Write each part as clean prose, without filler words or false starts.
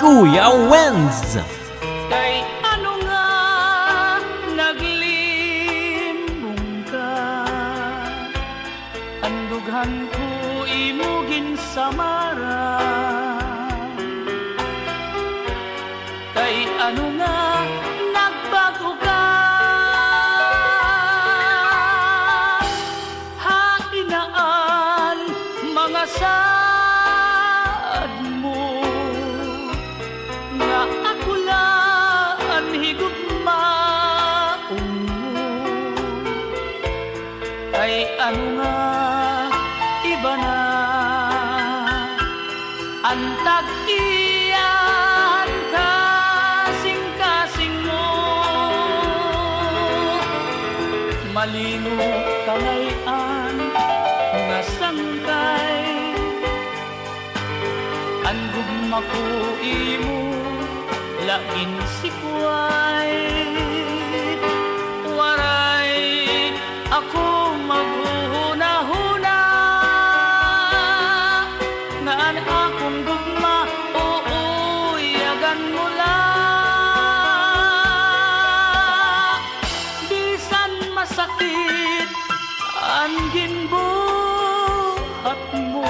Kuya Wenz. Kay ano nga naglimbong ka, andughan ko imugin samara. Kay ano nga nagbago ka, hainaan mga saad mo, nga ako lang higugmaong mo. Kay ano nga iba na ang tag-iyan kasing-kasing mo. Malingo kamayan nga sangkay, ang gugma ko imo lagin sikway. Waray ako maghuhuna-huna, ngaan akong gugma uuyagan mo lang. Bisan masakit ang ginbuhat mo,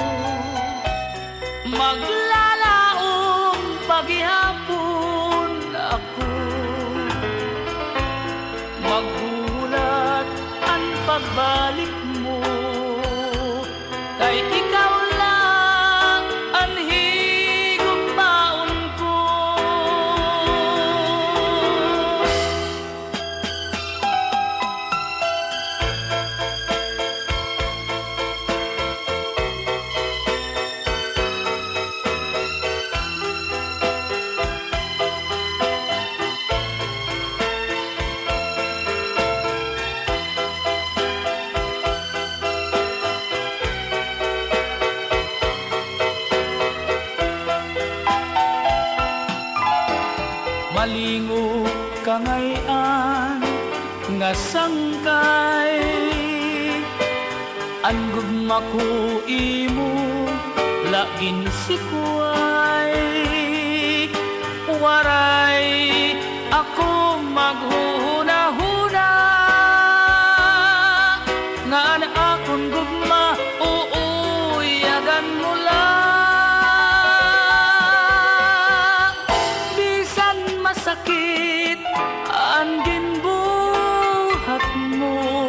maglalaong paghihapon ako, maghulat ang pagbalik mo. Kay ikaw lang ang higugmaon ko. Malingo kangayan nga sangkay, ang gugma ko imo lagin sikway. Waray ako maghuhuna-huna, ngaan akong gugma uuyagan mo lang. Bisan masakit ang ginbuhat mo,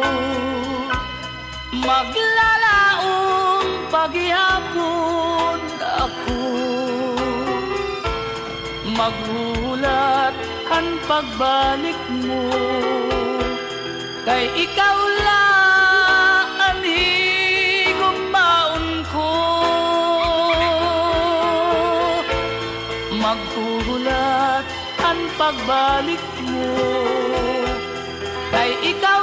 maglalaong paghihapon ako, maghulat ang pagbalik mo. Kay ikaw lang ang higugmaon ko, maghulat ang pagbalik mo. Kay ikaw